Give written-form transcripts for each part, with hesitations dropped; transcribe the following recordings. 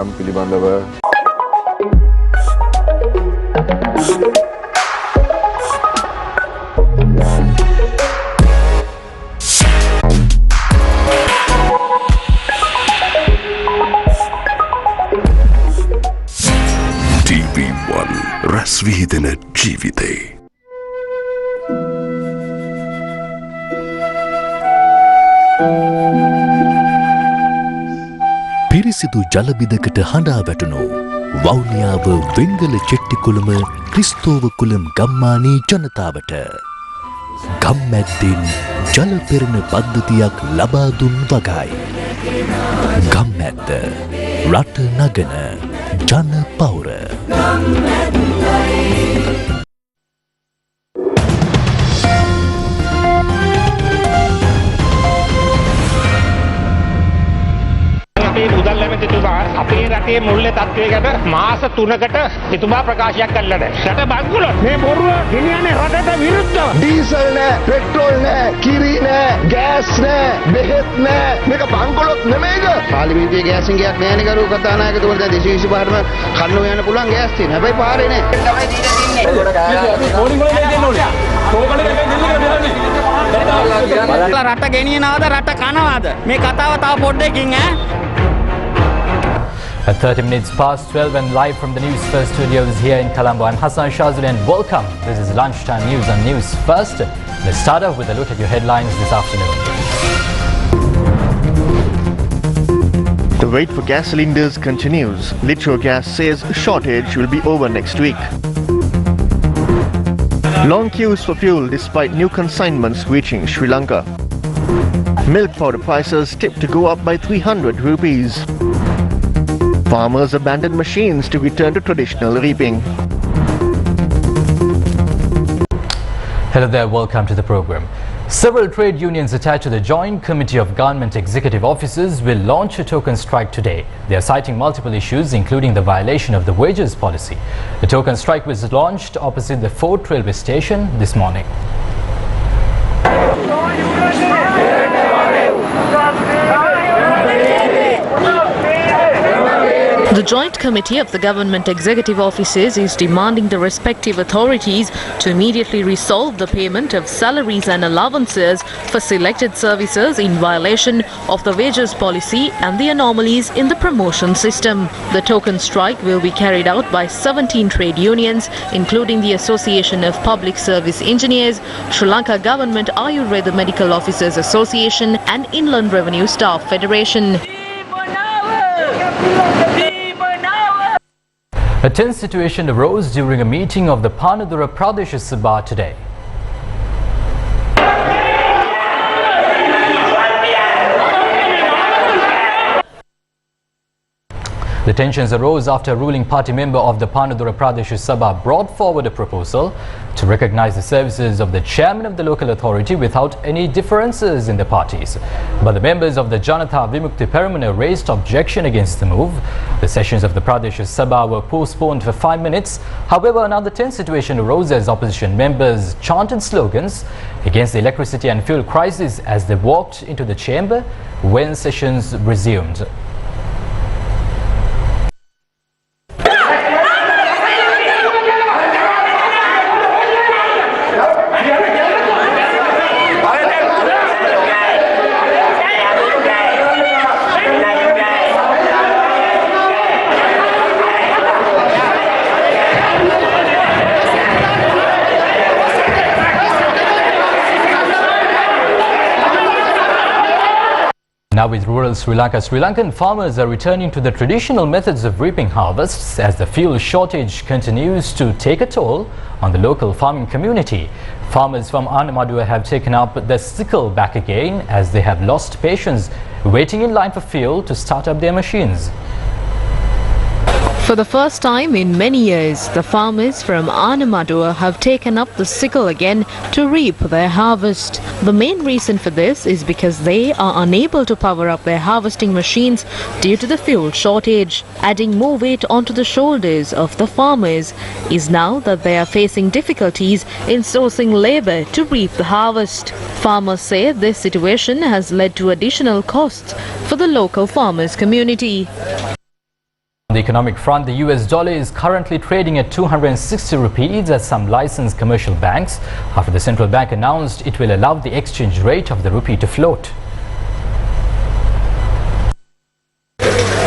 පිළිබඳව TV1 රසවිහිදෙන ජීවිතේ පිරිසිදු ජලබිදකට හඬා වැටුණු වවුනියාව වෙංගල චෙට්ටිකුළුම ක්‍රිස්තෝව කුලම් ගම්මානී ජනතාවට ගම්මැද්දෙන් ජල පෙරණ පද්ධතියක් ලබා දුන් වගයි. ගම්මැද්ද රට නගන ජන පෞර අපේ රටේ මුල්ල තත්ත්වය ගැන මාස 3කට එතුමා ප්‍රකාශයක් කළා නැහැ. රට බංගුලොත් මේ බොරුව ගෙනියන්නේ රටට විරුද්ධව. ඩීසල් නැහැ, පෙට්‍රෝල් නැහැ, කිරි නැහැ, ගෑස් නැහැ, බෙහෙත් නැහැ. මේක බංගුලොත් නෙමෙයිද? පාර්ලිමේන්තුවේ ගෑස් හිඟයක් නැහැනේ කරු කතානායකතුමා දැන් 225ටම කන්නෝ යන්න පුළුවන් ගෑස් තියෙන. හැබැයි පාරේ නැහැ. තමයි දීලා තින්නේ. පොලිං වල දෙන්න ඕනේ. තෝකඩ දෙන්න කියලා රට ගෙනියනවද රට කනවද? මේ කතාව තව පොඩ්ඩකින් ඈ. At 30 minutes past 12 and live from the Newsfirst studios here in Colombo, I'm Hassan Shazuli and welcome. This is Lunchtime News on News First. Let's start off with a look at your headlines this afternoon. The wait for gas cylinders continues. Litro Gas says shortage will be over next week. Long queues for fuel despite new consignments reaching Sri Lanka. Milk powder prices tipped to go up by 300 rupees. Farmers abandoned machines to return to traditional reaping. Hello there, welcome to the program. Several trade unions attached to the Joint Committee of Government Executive Officers will launch a token strike today. They are citing multiple issues, including the violation of the wages policy. The token strike was launched opposite the Fort Railway Station this morning. The Joint Committee of the Government Executive Offices is demanding the respective authorities to immediately resolve the payment of salaries and allowances for selected services in violation of the wages policy and the anomalies in the promotion system. The token strike will be carried out by 17 trade unions, including the Association of Public Service Engineers, Sri Lanka Government Ayurveda Medical Officers Association and Inland Revenue Staff Federation. A tense situation arose during a meeting of the Panadura Pradesh Sabha today. The tensions arose after a ruling party member of the Panadura Pradesh Sabha brought forward a proposal to recognize the services of the chairman of the local authority without any differences in the parties. But the members of the Janatha Vimukti Peramuna raised objection against the move. The sessions of the Pradesh Sabha were postponed for 5 minutes. However, another tense situation arose as opposition members chanted slogans against the electricity and fuel crisis as they walked into the chamber when sessions resumed. Now with rural Sri Lanka, Sri Lankan farmers are returning to the traditional methods of reaping harvests as the fuel shortage continues to take a toll on the local farming community. Farmers from Anamadua have taken up the sickle back again as they have lost patience waiting in line for fuel to start up their machines. For the first time in many years, the farmers from Anamadua have taken up the sickle again to reap their harvest. The main reason for this is because they are unable to power up their harvesting machines due to the fuel shortage. Adding more weight onto the shoulders of the farmers is now that they are facing difficulties in sourcing labor to reap the harvest. Farmers say this situation has led to additional costs for the local farmers community. the economic front, the US dollar is currently trading at 260 rupees at some licensed commercial banks after the central bank announced it will allow the exchange rate of the rupee to float.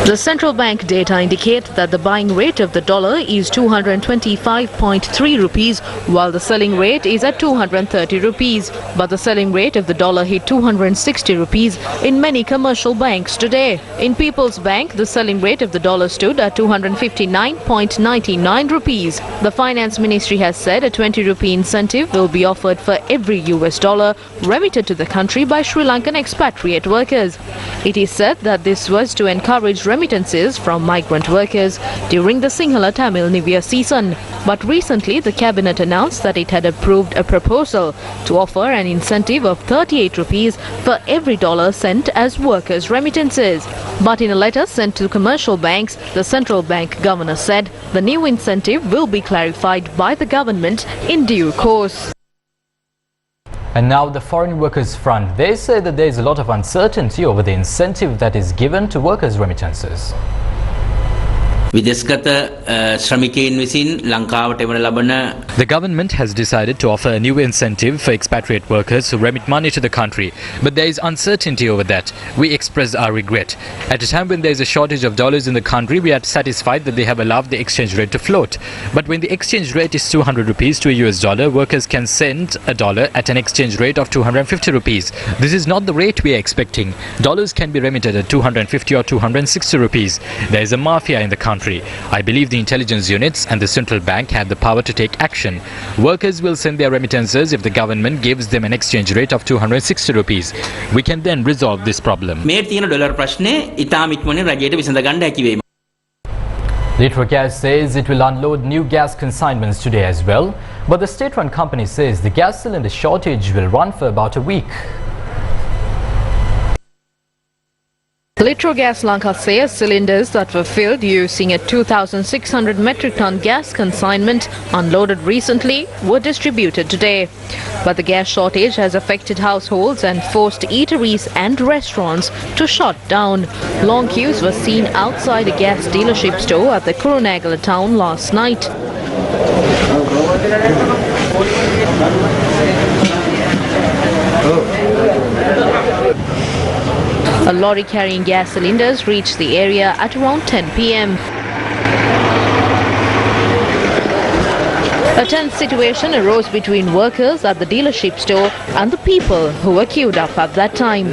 The central bank data indicate that the buying rate of the dollar is 225.3 rupees while the selling rate is at 230 rupees. But the selling rate of the dollar hit 260 rupees in many commercial banks today. In People's Bank, the selling rate of the dollar stood at 259.99 rupees. The finance ministry has said a 20 rupee incentive will be offered for every US dollar remitted to the country by Sri Lankan expatriate workers. It is said that this was to encourage remittances from migrant workers during the Sinhala Tamil New Year season. But recently the cabinet announced that it had approved a proposal to offer an incentive of 38 rupees for every dollar sent as workers' remittances. But in a letter sent to commercial banks, the central bank governor said the new incentive will be clarified by the government in due course. And now the foreign workers front, they say that there is a lot of uncertainty over the incentive that is given to workers' remittances. The government has decided to offer a new incentive for expatriate workers who remit money to the country, but there is uncertainty over that. We express our regret. At a time when there is a shortage of dollars in the country, we are satisfied that they have allowed the exchange rate to float. But when the exchange rate is 200 rupees to a US dollar, workers can send a dollar at an exchange rate of 250 rupees. This is not the rate we are expecting. Dollars can be remitted at 250 or 260 rupees. There is a mafia in the country. I believe the intelligence units and the central bank have the power to take action. Workers will send their remittances if the government gives them an exchange rate of 260 rupees. We can then resolve this problem. Litro Gas says it will unload new gas consignments today as well, but the state-run company says the gas cylinder shortage will run for about a week. Litro Gas Lanka says cylinders that were filled using a 2,600 metric ton gas consignment unloaded recently were distributed today. But the gas shortage has affected households and forced eateries and restaurants to shut down. Long queues were seen outside a gas dealership store at the Kurunegala town last night. A lorry carrying gas cylinders reached the area at around 10 p.m. A tense situation arose between workers at the dealership store and the people who were queued up at that time.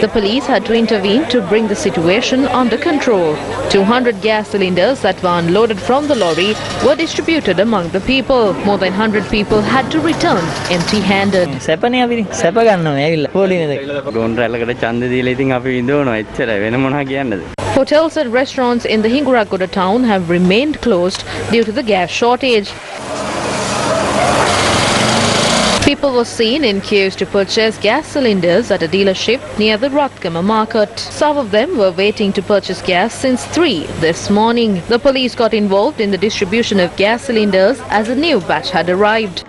The police had to intervene to bring the situation under control. 200 gas cylinders that were unloaded from the lorry were distributed among the people. More than 100 people had to return empty-handed. Hotels and restaurants in the Hinguragoda town have remained closed due to the gas shortage. People were seen in queues to purchase gas cylinders at a dealership near the Rathgama market. Some of them were waiting to purchase gas since 3 this morning. The police got involved in the distribution of gas cylinders as a new batch had arrived.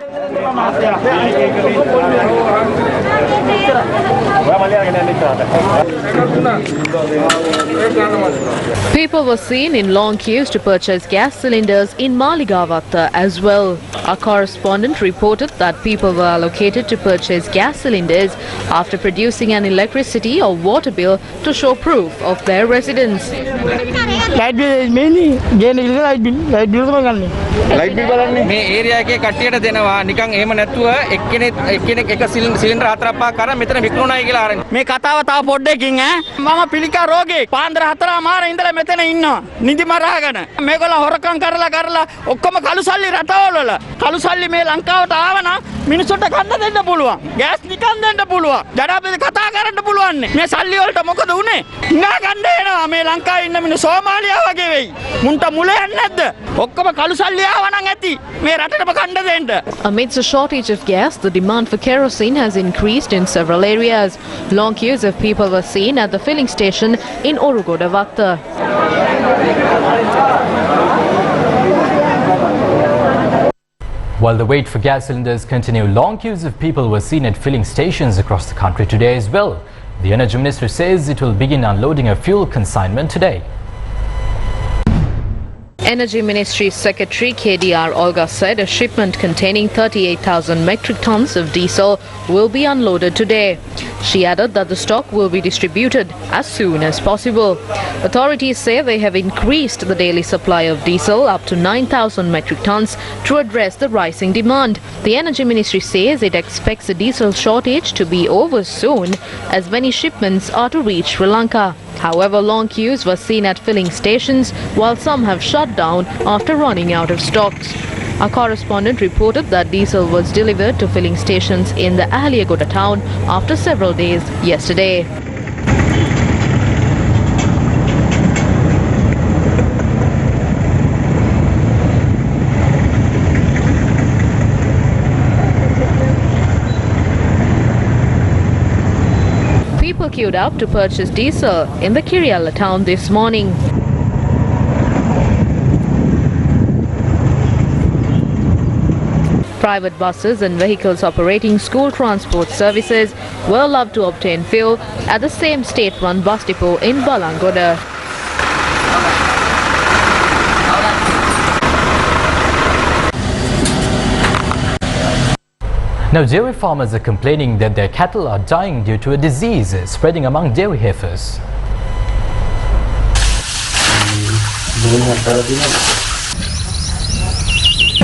People were seen in long queues to purchase gas cylinders in Maligavatta as well. Our correspondent reported that people were allocated to purchase gas cylinders after producing an electricity or water bill to show proof of their residence. Light bill is mainly light bill. Light bill මේ area එකේ කට්ටියට දෙනවා නිකන් එහෙම නැතුව එක්කෙනෙක් එක cylinder හතරක් පහක් අරන් මෙතන විකුණුණායි කියලා ආරංචි. මේ කතාව තව පොඩ්ඩකින් මම පිළිකා රෝගේ පාන්දර 4:00 ඉඳලා මෙතන ඉන්නවා. නිදි මරාගෙන. මේගොල්ලෝ හොරකම් කරලා ඔක්කොම කළු සල්ලි රටවල කළු සල්ලි මේ ලංකාවට ආවනම් මිනිස්සුන්ට ගන්න දෙන්න පුළුවන්. ගෑස් නිකන් දෙන්න පුළුවන්. ජනාධිපති කතා කරා කරන්න පුළුවන් මේ සල්ලි වලට මොකද උනේ හිනා ගන්න එනවා මේ ලංකාවේ ඉන්න මිනිස්සු සෝමාලියා වගේ වෙයි මුන්ට මුල යන්නේ නැද්ද ඔක්කොම කළු සල්ලි ආවනම් ඇති මේ රටටම කන්න දෙන්න. Amidst a shortage of gas, the demand for kerosene has increased in several areas. Long queues of people were seen at the filling station in Orugodavatta. While the wait for gas cylinders continue, long queues of people were seen at filling stations across the country today as well. The Energy Ministry says it will begin unloading a fuel consignment today. Energy Ministry Secretary KDR Olga said a shipment containing 38,000 metric tons of diesel will be unloaded today. She added that the stock will be distributed as soon as possible. Authorities say they have increased the daily supply of diesel up to 9,000 metric tons to address the rising demand. The Energy Ministry says it expects a diesel shortage to be over soon as many shipments are to reach Sri Lanka. However, long queues were seen at filling stations while some have shut down after running out of stocks. Our correspondent reported that diesel was delivered to filling stations in the Ahaliagoda town after several days yesterday. People queued up to purchase diesel in the Kirialla town this morning. Private buses and vehicles operating school transport services were allowed to obtain fuel at the same state-run bus depot in Balangoda. Now, dairy farmers are complaining that their cattle are dying due to a disease spreading among dairy heifers.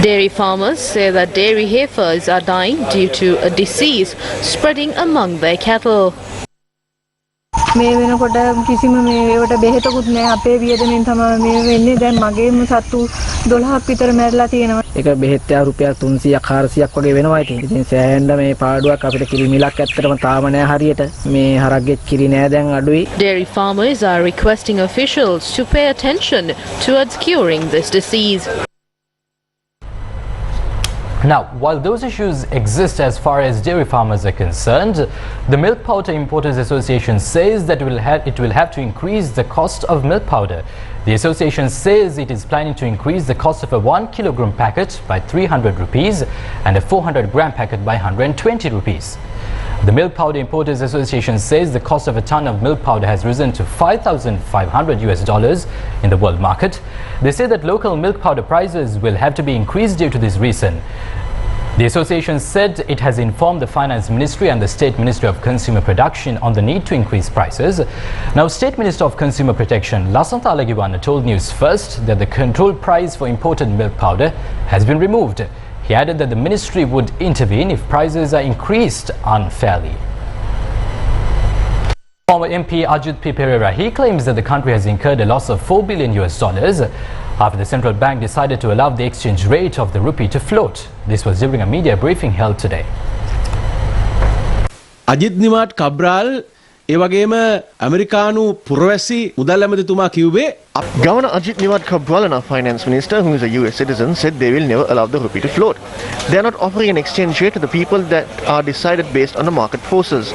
Dairy farmers say that dairy heifers are dying due to a disease spreading among their cattle. මේ වෙනකොට කිසිම මේවට බෙහෙතකුත් නැහැ අපේ වියදමෙන් තමයි මේ වෙන්නේ දැන් මගේම සත්තු 12ක් විතර මැරිලා තියෙනවා ඒක බෙහෙත් රුපියල් 300ක් 400ක් වගේ වෙනවා ඉතින් සෑහෙන්න මේ පාඩුවක් අපිට කිරි මිලක් ඇත්තටම තාම නැහැ හරියට මේ හරක්ගේ කිරි නෑ දැන් අඩුයි. Dairy farmers are requesting officials to pay attention towards curing this disease. Now, while those issues exist as far as dairy farmers are concerned, the Milk Powder Importers Association says that it will have to increase the cost of milk powder. The association says it is planning to increase the cost of a 1 kilogram packet by 300 rupees and a 400 gram packet by 120 rupees. The Milk Powder Importers Association says the cost of a ton of milk powder has risen to $5,500 in the world market. They say that local milk powder prices will have to be increased due to this reason. The association said it has informed the Finance Ministry and the State Ministry of Consumer Production on the need to increase prices. Now, State Minister of Consumer Protection Lasantha Alagiwana told News First that the control price for imported milk powder has been removed. He added that the ministry would intervene if prices are increased unfairly. Former MP Ajit P. Pereira, he claims that the country has incurred a loss of $4 billion after the central bank decided to allow the exchange rate of the rupee to float. This was during a media briefing held today. Ajit Nimat Cabral ඒ වගේම ඇමරිකානු පුරවැසි මුදල් ඇමතිතුමා කිව්වේ Governor Ajit Niwat Kabral and our finance minister, who is a US citizen, said they will never allow the rupee to float. They are not offering an exchange rate to the people that are decided based on the market forces.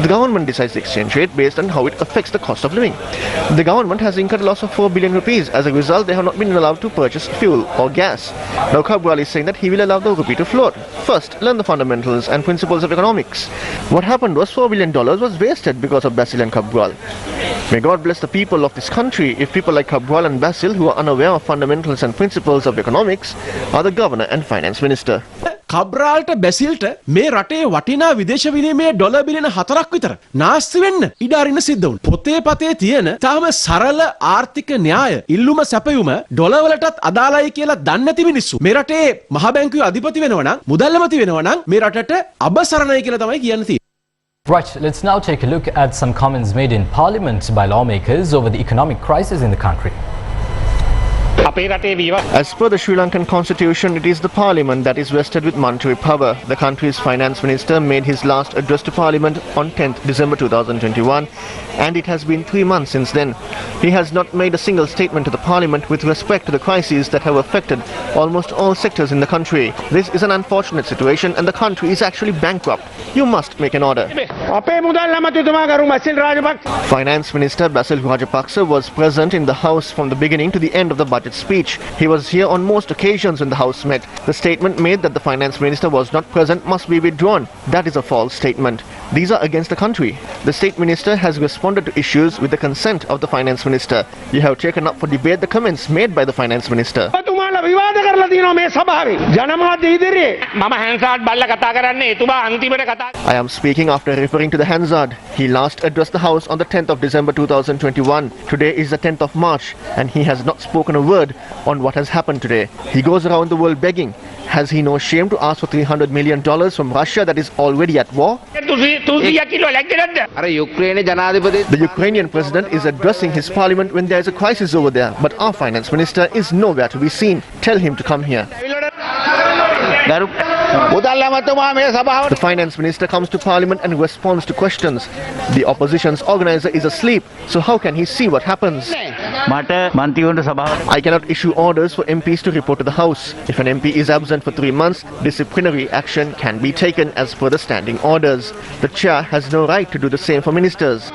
The government decides the exchange rate based on how it affects the cost of living. The government has incurred a loss of 4 billion rupees. As a result, they have not been allowed to purchase fuel or gas. Now Kabral is saying that he will allow the rupee to float. First, learn the fundamentals and principles of economics. What happened was $4 billion was wasted because of Basil and Kabral. May God bless the people of this country if people like Kabral and Basil, who are unaware of fundamentals and principles of economics, are the governor and finance minister. කබ්‍රාල්ට බැසිල්ට මේ රටේ වටිනා විදේශ විනිමය dollar බිලියන 4ක් විතර නාස්ති වෙන්න ඉඩ අරින්න සිද්ධ වුණා. පොතේ පතේ තියෙන තාම සරල ආර්ථික න්‍යාය ඉල්ලුම සැපයුම ඩොලර් වලටත් අදාළයි කියලා දන්නේ නැති මිනිස්සු මේ රටේ මහ බැංකුවේ අධිපති වෙනවා නම් මුදල් ඇමති වෙනවා නම් මේ රටට අබසරණයි කියලා තමයි කියන්න තියෙන්නේ. Right, let's now take a look at some comments made in Parliament by lawmakers over the economic crisis in the country. අපේ රටේ වීම. As per the Sri Lankan constitution, it is the parliament that is vested with monetary power. The country's finance minister made his last address to parliament on 10th December 2021, and it has been 3 months since then. He has not made a single statement to the parliament with respect to the crises that have affected almost all sectors in the country. This is an unfortunate situation and the country is actually bankrupt. You must make an order. අපේ මුදල් අමාත්‍යතුමා ගරු මසිල් Rajapaksa. Finance Minister Basil Rajapaksa was present in the House from the beginning to the end of the budget speech. He was here on most occasions when the House met. The statement made that the Finance Minister was not present must be withdrawn. That is a false statement. These are against the country. The State Minister has responded to issues with the consent of the Finance Minister. You have taken up for debate the comments made by the Finance Minister. ඔබතුමාලා විවාද කරලා තියෙනවා මේ සභාවේ. ජනමාධ්‍ය ඉදිරියේ මම Hansard බල්ලා කතා කරන්නේ එතුමා අන්තිමට කතා. I am speaking after referring to the Hansard. He last addressed the House on the 10th of December 2021. Today is the 10th of March and he has not spoken a word on what has happened today. He goes around the world begging. Has he no shame to ask for $300 million from Russia that is already at war? The Ukrainian president is addressing his parliament when there is a crisis over there, but our finance minister is nowhere to be seen. Tell him to come here. The finance minister comes to parliament and responds to questions. The opposition's organizer is asleep, so how can he see what happens? I cannot issue orders for MPs to report to the House. If an MP is absent for 3 months, disciplinary action can be taken as per the standing orders. The chair has no right to do the same for ministers.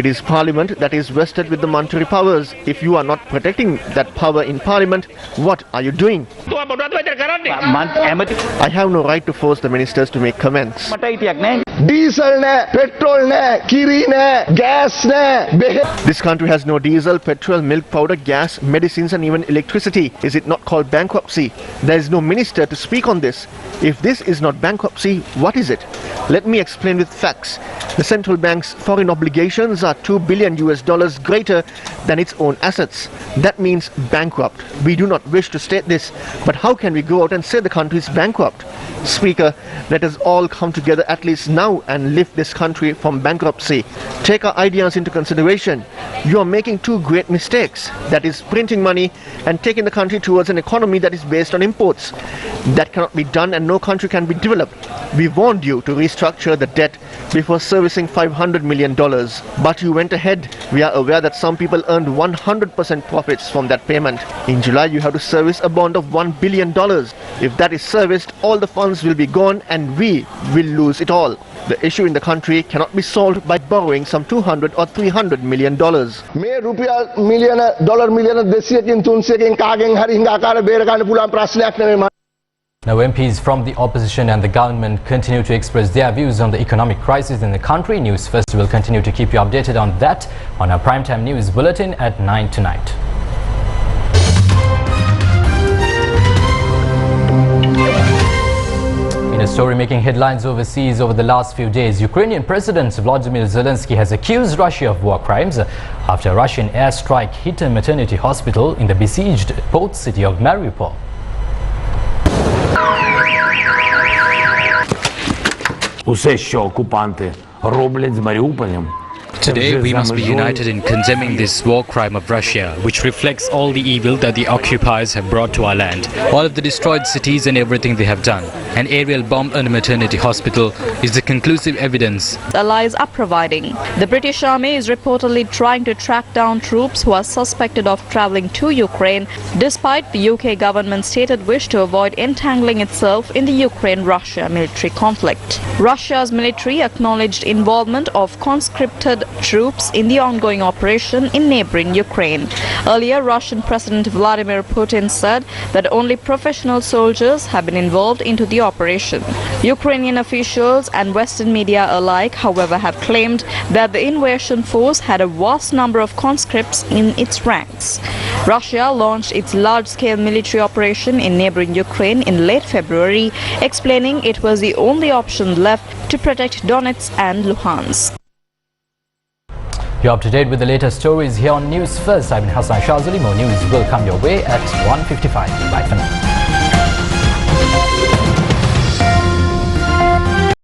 It is parliament that is vested with the monetary powers. If you are not protecting that power in parliament, what are you doing? I have no right to force the ministers to make comments. Diesel ne, petrol ne, kiri ne, gas ne, This country has no diesel, petrol, milk powder, gas, medicines and even electricity. Is it not called bankruptcy? There is no minister to speak on this. If this is not bankruptcy, what is it? Let me explain with facts. The central bank's foreign obligations are $2 billion greater than its own assets. That means bankrupt. We do not wish to state this, but how can we go out and say the country is bankrupt? Speaker, let us all come together at least now and lift this country from bankruptcy. Take our ideas into consideration. You are making two great mistakes. That is printing money and taking the country towards an economy that is based on imports. That cannot be done and no country can be developed. We warned you to restructure the debt before servicing $500 million. But you went ahead. We are aware that some people earned 100% profits from that payment. In July, you have to service a bond of $1 billion. If that is serviced, all the funds will be gone and we will lose it all. The issue in the country cannot be solved by borrowing some $200 or $300 million. මේ රුපියල් මිලියන dollar මිලියන 200කින් 300කින් කාගෙන් හරි හිඟාකාර බේර ගන්න පුළුවන් ප්‍රශ්නයක් නෙමෙයි. Now, MPs from the opposition and the government continue to express their views on the economic crisis in the country. Newsfirst will continue to keep you updated on that on our primetime news bulletin at 9 tonight. In a story making headlines overseas over the last few days, Ukrainian President Volodymyr Zelensky has accused Russia of war crimes after a Russian airstrike hit a maternity hospital in the besieged port city of Mariupol. Усе, що окупанти роблять з Маріуполем. Today, we must be united in condemning this war crime of Russia, which reflects all the evil that the occupiers have brought to our land. All of the destroyed cities and everything they have done. An aerial bomb on a maternity hospital is the conclusive evidence. Allies are providing. The British Army is reportedly trying to track down troops who are suspected of travelling to Ukraine, despite the UK government's stated wish to avoid entangling itself in the Ukraine-Russia military conflict. Russia's military acknowledged involvement of conscripted troops in the ongoing operation in neighboring Ukraine. Earlier, Russian President Vladimir Putin said that only professional soldiers have been involved into the operation. Ukrainian officials and Western media alike, however, have claimed that the invasion force had a vast number of conscripts in its ranks. Russia launched its large-scale military operation in neighboring Ukraine in late February, explaining it was the only option left to protect Donetsk and Luhansk. You're up to date with the latest stories here on News First. I'm Hassan Shazali. More news will come your way at 1:55. Bye for now.